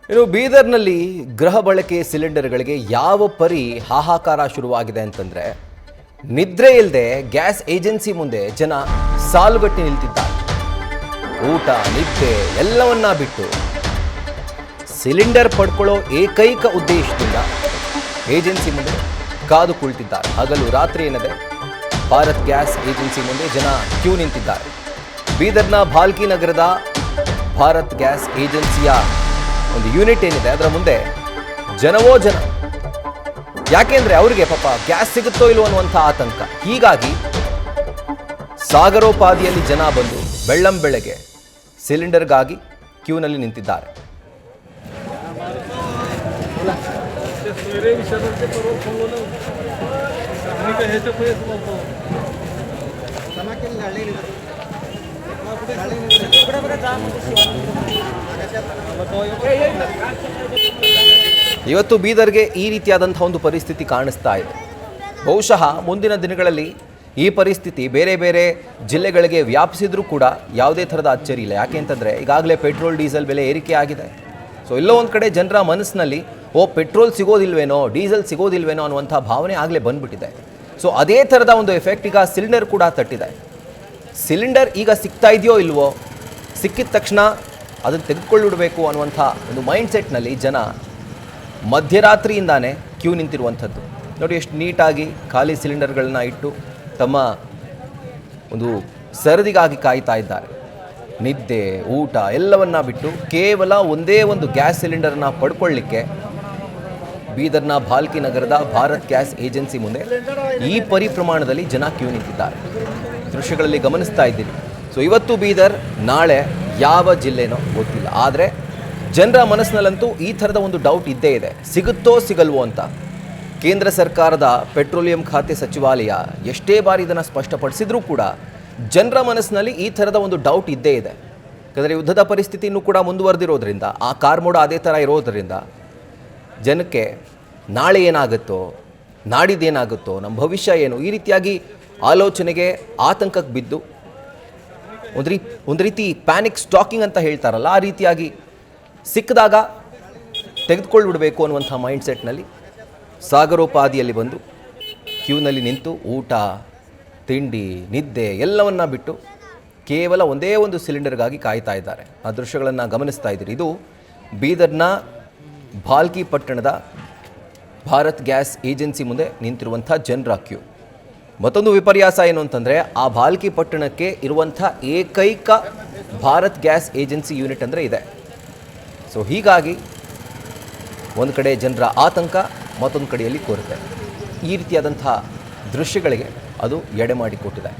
ಇನ್ನು ಬೀದರ್ನಲ್ಲಿ ಗೃಹ ಬಳಕೆ ಸಿಲಿಂಡರ್ಗಳಿಗೆ ಯಾವ ಪರಿ ಹಾಹಾಕಾರ ಶುರುವಾಗಿದೆ ಅಂತಂದ್ರೆ ನಿದ್ರೆ ಇಲ್ಲದೆ ಗ್ಯಾಸ್ ಏಜೆನ್ಸಿ ಮುಂದೆ ಜನ ಸಾಲುಗಟ್ಟಿ ನಿಲ್ತಿದ್ದಾರೆ. ಊಟ ನಿದ್ದೆ ಎಲ್ಲವನ್ನ ಬಿಟ್ಟು ಸಿಲಿಂಡರ್ ಪಡ್ಕೊಳ್ಳೋ ಏಕೈಕ ಉದ್ದೇಶದಿಂದ ಏಜೆನ್ಸಿ ಮುಂದೆ ಕಾದು ಕುಳಿತಿದ್ದಾರೆ. ಹಗಲು ರಾತ್ರಿ ಏನದೆ ಭಾರತ್ ಗ್ಯಾಸ್ ಏಜೆನ್ಸಿ ಮುಂದೆ ಜನ ಕ್ಯೂ ನಿಂತಿದ್ದಾರೆ. ಬೀದರ್ನ ಭಾಲ್ಕಿ ನಗರದ ಭಾರತ್ ಗ್ಯಾಸ್ ಏಜೆನ್ಸಿಯ ಒಂದು ಯೂನಿಟ್ ಏನಿದೆ ಅದರ ಮುಂದೆ ಜನವೋ ಜನ. ಯಾಕೆಂದ್ರೆ ಅವರಿಗೆ ಪಾಪ ಗ್ಯಾಸ್ ಸಿಗುತ್ತೋ ಇಲ್ವೋ ಅನ್ನುವಂಥ ಆತಂಕ. ಹೀಗಾಗಿ ಸಾಗರೋಪಾದಿಯಲ್ಲಿ ಜನ ಬಂದು ಬೆಳ್ಳಂ ಬೆಳಗ್ಗೆ ಸಿಲಿಂಡರ್ಗಾಗಿ ಕ್ಯೂನಲ್ಲಿ ನಿಂತಿದ್ದಾರೆ. ಇವತ್ತು ಬೀದರ್ಗೆ ಈ ರೀತಿಯಾದಂಥ ಒಂದು ಪರಿಸ್ಥಿತಿ ಕಾಣಿಸ್ತಾ ಇದೆ. ಬಹುಶಃ ಮುಂದಿನ ದಿನಗಳಲ್ಲಿ ಈ ಪರಿಸ್ಥಿತಿ ಬೇರೆ ಬೇರೆ ಜಿಲ್ಲೆಗಳಿಗೆ ವ್ಯಾಪಿಸಿದ್ರೂ ಕೂಡ ಯಾವುದೇ ಥರದ ಅಚ್ಚರಿ ಇಲ್ಲ. ಯಾಕೆ ಅಂತಂದರೆ ಈಗಾಗಲೇ ಪೆಟ್ರೋಲ್ ಡೀಸೆಲ್ ಬೆಲೆ ಏರಿಕೆ ಆಗಿದೆ. ಸೊ ಎಲ್ಲೋ ಒಂದು ಕಡೆ ಜನರ ಮನಸ್ಸಿನಲ್ಲಿ ಪೆಟ್ರೋಲ್ ಸಿಗೋದಿಲ್ವೇನೋ ಡೀಸೆಲ್ ಸಿಗೋದಿಲ್ವೇನೋ ಅನ್ನುವಂಥ ಭಾವನೆ ಆಗಲೇ ಬಂದ್ಬಿಟ್ಟಿದೆ. ಸೊ ಅದೇ ಥರದ ಒಂದು ಎಫೆಕ್ಟ್ ಈಗ ಸಿಲಿಂಡರ್ ಕೂಡ ತಟ್ಟಿದೆ. ಸಿಲಿಂಡರ್ ಈಗ ಸಿಗ್ತಾ ಇದೆಯೋ ಇಲ್ವೋ, ಸಿಕ್ಕಿದ ತಕ್ಷಣ ಅದನ್ನು ತೆಗೆದುಕೊಳ್ಳಿಡಬೇಕು ಅನ್ನುವಂಥ ಒಂದು ಮೈಂಡ್ಸೆಟ್ನಲ್ಲಿ ಜನ ಮಧ್ಯರಾತ್ರಿಯಿಂದಾನೇ ಕ್ಯೂ ನಿಂತಿರುವಂಥದ್ದು. ನೋಡಿ ಎಷ್ಟು ನೀಟಾಗಿ ಖಾಲಿ ಸಿಲಿಂಡರ್ಗಳನ್ನ ಇಟ್ಟು ತಮ್ಮ ಒಂದು ಸರದಿಗಾಗಿ ಕಾಯ್ತಾ ಇದ್ದಾರೆ. ನಿದ್ದೆ ಊಟ ಎಲ್ಲವನ್ನ ಬಿಟ್ಟು ಕೇವಲ ಒಂದೇ ಒಂದು ಗ್ಯಾಸ್ ಸಿಲಿಂಡರ್ನ ಪಡ್ಕೊಳ್ಳಿಕ್ಕೆ ಬೀದರ್ನ ಭಾಲ್ಕಿ ನಗರದ ಭಾರತ್ ಗ್ಯಾಸ್ ಏಜೆನ್ಸಿ ಮುಂದೆ ಈ ಪ್ರಮಾಣದಲ್ಲಿ ಜನ ಕ್ಯೂ ನಿಂತಿದ್ದಾರೆ. ದೃಶ್ಯಗಳಲ್ಲಿ ಗಮನಿಸ್ತಾ ಇದ್ದೀನಿ. ಸೊ ಇವತ್ತು ಬೀದರ್, ನಾಳೆ ಯಾವ ಜಿಲ್ಲೆನೋ ಗೊತ್ತಿಲ್ಲ. ಆದರೆ ಜನರ ಮನಸ್ಸಿನಲ್ಲಂತೂ ಈ ಥರದ ಒಂದು ಡೌಟ್ ಇದ್ದೇ ಇದೆ, ಸಿಗುತ್ತೋ ಸಿಗಲ್ವೋ ಅಂತ. ಕೇಂದ್ರ ಸರ್ಕಾರದ ಪೆಟ್ರೋಲಿಯಂ ಖಾತೆ ಸಚಿವಾಲಯ ಎಷ್ಟೇ ಬಾರಿ ಇದನ್ನು ಸ್ಪಷ್ಟಪಡಿಸಿದ್ರೂ ಕೂಡ ಜನರ ಮನಸ್ಸಿನಲ್ಲಿ ಈ ಥರದ ಒಂದು ಡೌಟ್ ಇದ್ದೇ ಇದೆ. ಯಾಕಂದರೆ ಯುದ್ಧದ ಪರಿಸ್ಥಿತಿಯೂ ಕೂಡ ಮುಂದುವರೆದಿರೋದ್ರಿಂದ, ಆ ಕಾರ್ಮೋಡ ಅದೇ ಥರ ಇರೋದರಿಂದ ಜನಕ್ಕೆ ನಾಳೆ ಏನಾಗುತ್ತೋ, ನಾಡಿದ್ದೇನಾಗುತ್ತೋ, ನಮ್ಮ ಭವಿಷ್ಯ ಏನು, ಈ ರೀತಿಯಾಗಿ ಆಲೋಚನೆಗೆ ಆತಂಕಕ್ಕೆ ಬಿದ್ದು ಒಂದು ರೀತಿ ಪ್ಯಾನಿಕ್ ಸ್ಟಾಕಿಂಗ್ ಅಂತ ಹೇಳ್ತಾರಲ್ಲ, ಆ ರೀತಿಯಾಗಿ ಸಿಕ್ಕಿದಾಗ ತೆಗೆದುಕೊಳ್ಳಿಬಿಡಬೇಕು ಅನ್ನುವಂಥ ಮೈಂಡ್ಸೆಟ್ನಲ್ಲಿ ಸಾಗರೋಪಾದಿಯಲ್ಲಿ ಬಂದು ಕ್ಯೂನಲ್ಲಿ ನಿಂತು ಊಟ ತಿಂಡಿ ನಿದ್ದೆ ಎಲ್ಲವನ್ನ ಬಿಟ್ಟು ಕೇವಲ ಒಂದೇ ಒಂದು ಸಿಲಿಂಡರ್ಗಾಗಿ ಕಾಯ್ತಾ ಇದ್ದಾರೆ. ಆ ದೃಶ್ಯಗಳನ್ನು ಗಮನಿಸ್ತಾ ಇದ್ದೀರಿ. ಇದು ಬೀದರ್ನ ಭಾಲ್ಕಿ ಪಟ್ಟಣದ ಭಾರತ್ ಗ್ಯಾಸ್ ಏಜೆನ್ಸಿ ಮುಂದೆ ನಿಂತಿರುವಂಥ ಜನರ ಕ್ಯೂ. ಮತ್ತೊಂದು ವಿಪರ್ಯಾಸ ಏನು ಅಂತಂದರೆ, ಆ ಭಾಲ್ಕಿ ಪಟ್ಟಣಕ್ಕೆ ಇರುವಂಥ ಏಕೈಕ ಭಾರತ್ ಗ್ಯಾಸ್ ಏಜೆನ್ಸಿ ಯೂನಿಟ್ ಅಂದರೆ ಇದೆ. ಸೊ ಹೀಗಾಗಿ ಒಂದು ಕಡೆ ಜನರ ಆತಂಕ, ಮತ್ತೊಂದು ಕಡೆಯಲ್ಲಿ ಕೊರತೆ. ಈ ರೀತಿಯಾದಂಥ ದೃಶ್ಯಗಳಿಗೆ ಅದು ಎಡೆ ಮಾಡಿಕೊಟ್ಟಿದೆ.